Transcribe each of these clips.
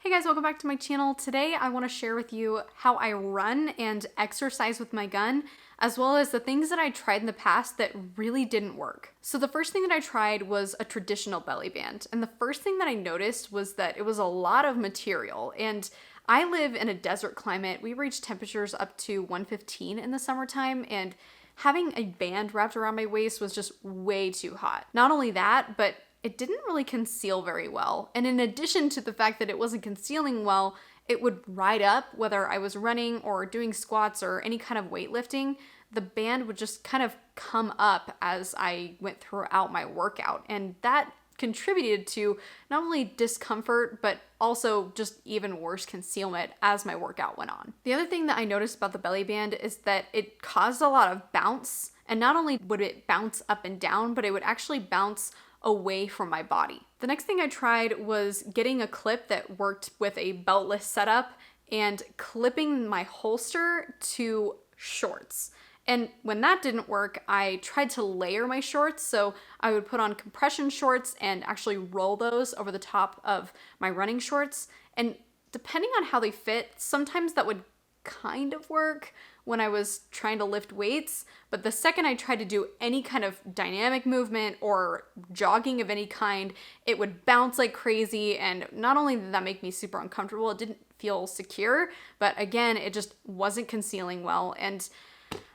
Hey guys, welcome back to my channel. Today I want to share with you how I run and exercise with my gun, as well as the things that I tried in the past that really didn't work. So the first thing that I tried was a traditional belly band, and the first thing that I noticed was that it was a lot of material, and I live in a desert climate. We reach temperatures up to 115 in the summertime, and having a band wrapped around my waist was just way too hot. Not only that, but it didn't really conceal very well. And in addition to the fact that it wasn't concealing well, it would ride up whether I was running or doing squats or any kind of weightlifting. The band would just kind of come up as I went throughout my workout. And that contributed to not only discomfort, but also just even worse concealment as my workout went on. The other thing that I noticed about the belly band is that it caused a lot of bounce. And not only would it bounce up and down, but it would actually bounce away from my body. The next thing I tried was getting a clip that worked with a beltless setup and clipping my holster to shorts. And when that didn't work, I tried to layer my shorts. So I would put on compression shorts and actually roll those over the top of my running shorts. And depending on how they fit, sometimes that would kind of work when I was trying to lift weights, but the second I tried to do any kind of dynamic movement or jogging of any kind, it would bounce like crazy, and not only did that make me super uncomfortable, it didn't feel secure, but again, it just wasn't concealing well, and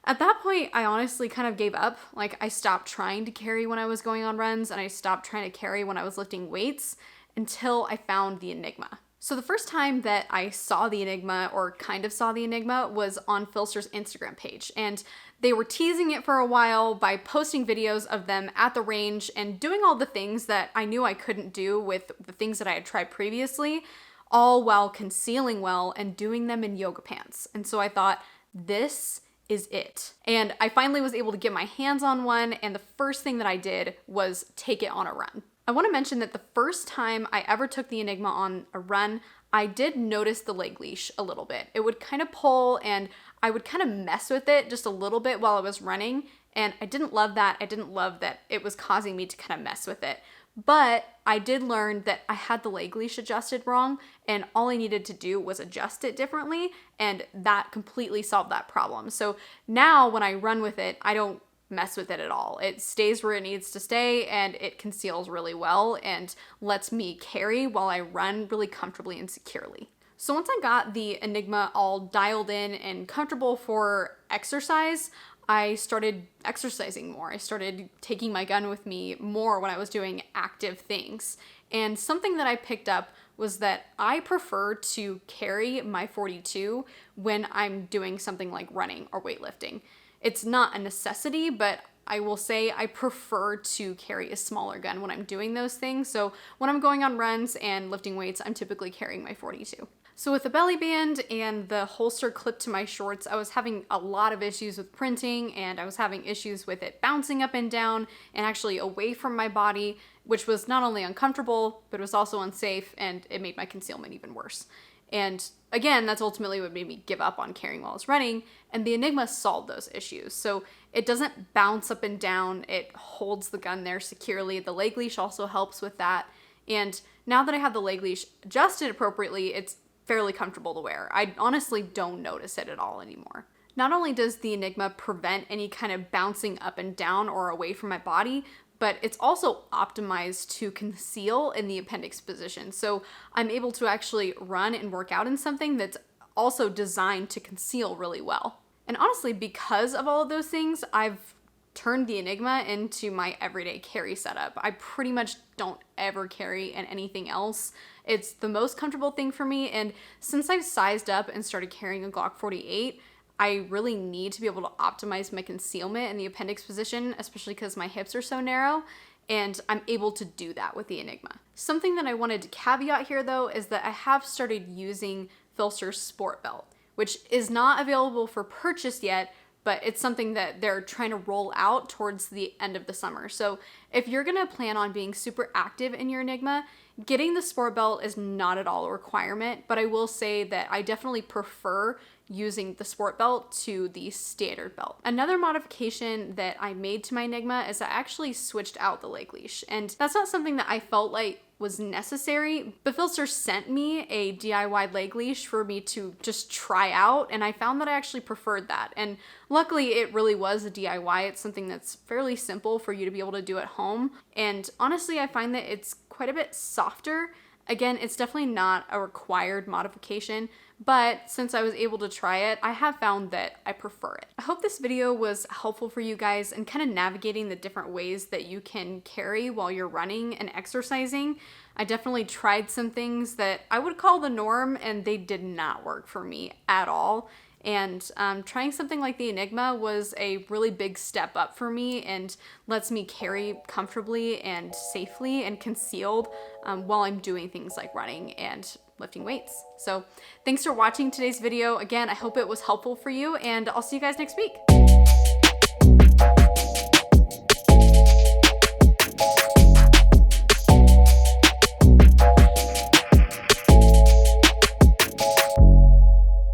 at that point, I honestly kind of gave up. Like, I stopped trying to carry when I was going on runs, and I stopped trying to carry when I was lifting weights until I found the Enigma. So the first time that I saw the Enigma, or kind of saw the Enigma, was on Philster's Instagram page. And they were teasing it for a while by posting videos of them at the range and doing all the things that I knew I couldn't do with the things that I had tried previously, all while concealing well and doing them in yoga pants. And so I thought, this is it. And I finally was able to get my hands on one, and the first thing that I did was take it on a run. I want to mention that the first time I ever took the Enigma on a run, I did notice the leg leash a little bit. It would kind of pull, and I would kind of mess with it just a little bit while I was running, and I didn't love that. I didn't love that it was causing me to kind of mess with it. But I did learn that I had the leg leash adjusted wrong, and all I needed to do was adjust it differently, and that completely solved that problem. So now when I run with it, I don't mess with it at all. It stays where it needs to stay, and it conceals really well and lets me carry while I run really comfortably and securely. So once I got the Enigma all dialed in and comfortable for exercise, I started exercising more. I started taking my gun with me more when I was doing active things. And something that I picked up was that I prefer to carry my .42 when I'm doing something like running or weightlifting. It's not a necessity, but I will say I prefer to carry a smaller gun when I'm doing those things. So when I'm going on runs and lifting weights, I'm typically carrying my .42. So with the belly band and the holster clipped to my shorts, I was having a lot of issues with printing, and I was having issues with it bouncing up and down and actually away from my body, which was not only uncomfortable, but it was also unsafe, and it made my concealment even worse. And again, that's ultimately what made me give up on carrying while I was running, and the Enigma solved those issues. So it doesn't bounce up and down, it holds the gun there securely. The leg leash also helps with that. And now that I have the leg leash adjusted appropriately, it's fairly comfortable to wear. I honestly don't notice it at all anymore. Not only does the Enigma prevent any kind of bouncing up and down or away from my body, but it's also optimized to conceal in the appendix position. So I'm able to actually run and work out in something that's also designed to conceal really well. And honestly, because of all of those things, I've turned the Enigma into my everyday carry setup. I pretty much don't ever carry in anything else. It's the most comfortable thing for me, and since I've sized up and started carrying a Glock 48, I really need to be able to optimize my concealment in the appendix position, especially because my hips are so narrow, and I'm able to do that with the Enigma. Something that I wanted to caveat here, though, is that I have started using Philster's Sport Belt, which is not available for purchase yet, but it's something that they're trying to roll out towards the end of the summer. So if you're gonna plan on being super active in your Enigma, getting the Sport Belt is not at all a requirement, but I will say that I definitely prefer using the Sport Belt to the standard belt. Another modification that I made to my Enigma is I actually switched out the leg leash, and that's not something that I felt like was necessary. Beltless sent me a DIY leg leash for me to just try out, and I found that I actually preferred that. And luckily it really was a DIY. It's something that's fairly simple for you to be able to do at home. And honestly, I find that it's quite a bit softer. Again, it's definitely not a required modification, but since I was able to try it, I have found that I prefer it. I hope this video was helpful for you guys in kind of navigating the different ways that you can carry while you're running and exercising. I definitely tried some things that I would call the norm, and they did not work for me at all. And trying something like the Enigma was a really big step up for me and lets me carry comfortably and safely and concealed while I'm doing things like running and lifting weights. So thanks for watching today's video. Again, I hope it was helpful for you, and I'll see you guys next week.